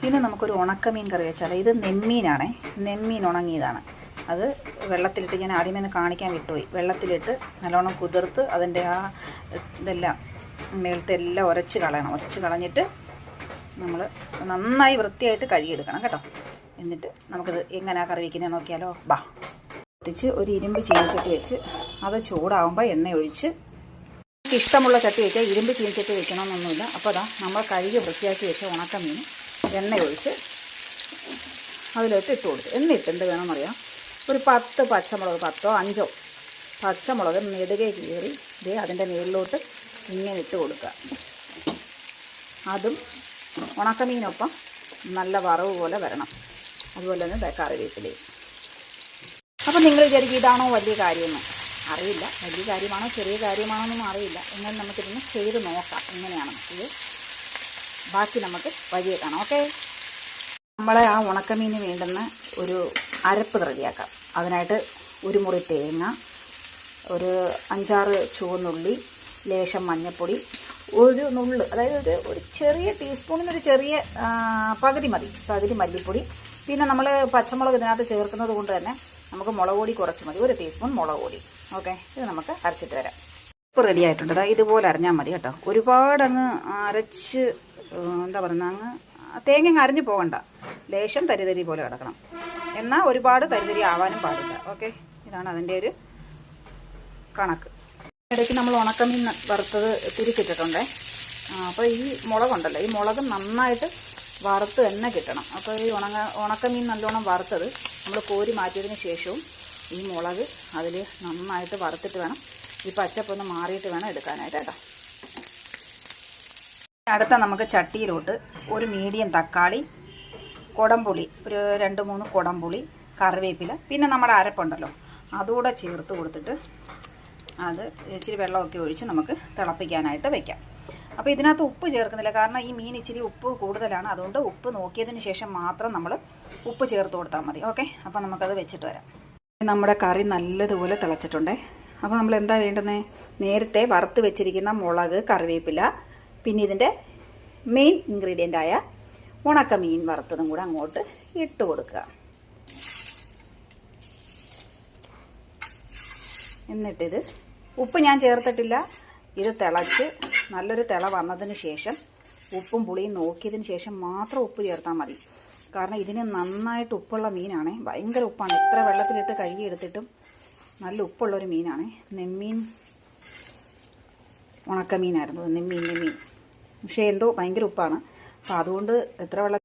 ഇന്ന് നമുക്കൊരു ഉണക്കമീൻ കറി വെച്ചാലോ. ഇത് നെമ്മീനാണേ, നെമ്മീൻ ഉണങ്ങിയതാണ്. അത് വെള്ളത്തിലിട്ട് ഞാൻ ആദ്യമേ ഒന്ന് കാണിക്കാൻ വിട്ടുപോയി. വെള്ളത്തിലിട്ട് നല്ലോണം കുതിർത്ത് അതിൻ്റെ ആ ഇതെല്ലാം മേളത്തെ എല്ലാം ഉരച്ച് കളയണം. ഉരച്ച് കളഞ്ഞിട്ട് നമ്മൾ നന്നായി വൃത്തിയായിട്ട് കഴുകിയെടുക്കണം കേട്ടോ. എന്നിട്ട് നമുക്കിത് എങ്ങനെയാണ് കറി വയ്ക്കുന്നത് നോക്കിയാലോ. കത്തിച്ച് ഒരു ഇരുമ്പ് ചീനിച്ചട്ടി വെച്ച് അത് ചൂടാകുമ്പോൾ എണ്ണ ഒഴിച്ച്, ഇഷ്ടമുള്ള ചട്ടി വയ്ക്കുക. ഇരുമ്പ് ചീനിച്ചട്ടി വെക്കണമെന്നൊന്നുമില്ല. അപ്പോൾ അതാ നമ്മൾ കഴുകി വൃത്തിയാക്കി വെച്ച ഉണക്കമീൻ എണ്ണ ഒഴിച്ച് അതിലോട്ട് ഇട്ട് കൊടുത്തു. എന്നിട്ട് എന്ത് വേണമെന്നറിയാം, ഒരു 10 പച്ചമുളക്, 10ഓ 5ഓ പച്ചമുളക് നെടുകെ കീറി അതിൻ്റെ മേളിലോട്ട് ഇങ്ങനെ ഇട്ട് കൊടുക്കുക. അതും ഉണക്കമീനൊപ്പം നല്ല വറവ് പോലെ വരണം. അതുപോലെ തന്നെ കറിവേപ്പിലയും. അപ്പം നിങ്ങൾ വിചാരിക്കും ഇതാണോ വലിയ കാര്യമെന്ന്. അറിയില്ല, വലിയ കാര്യമാണോ ചെറിയ കാര്യമാണോ എന്നൊന്നും അറിയില്ല. എന്നാലും നമുക്കിതൊന്ന് ചെയ്ത് നോക്കാം എങ്ങനെയാണെന്ന്. ഇത് ബാക്കി നമുക്ക് വഴിയെ കാണാം. ഓക്കെ, നമ്മളെ ആ ഉണക്കമീന് വേണ്ടുന്ന ഒരു അരപ്പ് റെഡിയാക്കാം. അതിനായിട്ട് ഒരു മുറി തേങ്ങ, ഒരു 5-6 ചുവന്നുള്ളി, ലേശം മഞ്ഞൾപ്പൊടി, ഒരു നുള്ള്, അതായത് ഒരു ചെറിയ ടീസ്പൂണിനൊരു ചെറിയ പകുതി മതി, പകുതി മല്ലിപ്പൊടി. പിന്നെ നമ്മൾ പച്ചമുളക് ഇതിനകത്ത് ചേർക്കുന്നത് കൊണ്ട് തന്നെ നമുക്ക് മുളക് പൊടി കുറച്ച് മതി, 1 ടീസ്പൂൺ മുളക് പൊടി. ഓക്കെ, ഇത് നമുക്ക് അരച്ചിട്ട് വരാം. ഇപ്പോൾ റെഡി ആയിട്ടുണ്ട്. ഇതുപോലെ അരഞ്ഞാൽ മതി കേട്ടോ. ഒരുപാട് അങ്ങ് അരച്ച് എന്താ പറയുന്നത്, അങ്ങ് തേങ്ങ അങ്ങ് അരഞ്ഞു പോകണ്ട. ലേശം തരിതരി പോലെ കിടക്കണം, എന്നാൽ ഒരുപാട് തരിതരി ആവാനും പാടില്ല. ഓക്കെ, ഇതാണ് അതിൻ്റെ ഒരു കണക്ക്. ഇടയ്ക്ക് നമ്മൾ ഉണക്കമീൻ വറുത്തത് തിരിച്ചിട്ടിട്ടുണ്ടേ. അപ്പോൾ ഈ മുളകുണ്ടല്ലോ, ഈ മുളക് നന്നായിട്ട് വറുത്ത് തന്നെ കിട്ടണം. അപ്പോൾ ഈ ഉണക്കമീൻ നല്ലോണം വറുത്തത് നമ്മൾ കോരി മാറ്റിയതിന് ശേഷവും ഈ മുളക് അതിൽ നന്നായിട്ട് വറുത്തിട്ട് വേണം, ഈ പച്ചപ്പൊന്ന് മാറിയിട്ട് വേണം എടുക്കാനായിട്ട് കേട്ടോ. അടുത്ത നമുക്ക് ചട്ടിയിലോട്ട് ഒരു മീഡിയം തക്കാളി, കുടംപുളി, ഒരു 2-3 കുടംപുളി, കറിവേപ്പില, പിന്നെ നമ്മുടെ അരപ്പുണ്ടല്ലോ അതുകൂടെ ചേർത്ത് കൊടുത്തിട്ട് അത് ഇച്ചിരി വെള്ളമൊക്കെ ഒഴിച്ച് നമുക്ക് തിളപ്പിക്കാനായിട്ട് വെക്കാം. അപ്പോൾ ഇതിനകത്ത് ഉപ്പ് ചേർക്കുന്നില്ല, കാരണം ഈ മീൻ ഇച്ചിരി ഉപ്പ് കൂടുതലാണ്. അതുകൊണ്ട് ഉപ്പ് നോക്കിയതിന് ശേഷം മാത്രം നമ്മൾ ഉപ്പ് ചേർത്ത് കൊടുത്താൽ മതി. ഓക്കെ, അപ്പോൾ നമുക്കത് വെച്ചിട്ട് വരാം. നമ്മുടെ കറി നല്ലതുപോലെ തിളച്ചിട്ടുണ്ടേ. അപ്പോൾ നമ്മൾ എന്താ വേണ്ടുന്നത്, നേരത്തെ വറുത്ത് വെച്ചിരിക്കുന്ന മുളക്, കറിവേപ്പില, പിന്നെ ഇതിൻ്റെ മെയിൻ ഇൻഗ്രീഡിയൻ്റായ ഉണക്കമീൻ വറുത്തതും കൂടെ അങ്ങോട്ട് ഇട്ട് കൊടുക്കുക. എന്നിട്ടിത് ഉപ്പ് ഞാൻ ചേർത്തിട്ടില്ല. ഇത് തിളച്ച് നല്ലൊരു തിള വന്നതിന് ശേഷം ഉപ്പും പുളിയും നോക്കിയതിന് ശേഷം മാത്രം ഉപ്പ് ചേർത്താൽ മതി. കാരണം ഇതിന് നന്നായിട്ട് ഉപ്പുള്ള മീനാണ്, ഭയങ്കര ഉപ്പാണ്. എത്ര വെള്ളത്തിലിട്ട് കഴുകിയെടുത്തിട്ടും നല്ല ഉപ്പുള്ളൊരു മീനാണ്. നെമ്മീൻ ഉണക്കമീനായിരുന്നു, നെമ്മീൻ. പക്ഷേ എന്തോ ഭയങ്കര ഉപ്പാണ്. അപ്പോൾ അതുകൊണ്ട് എത്ര വെള്ളം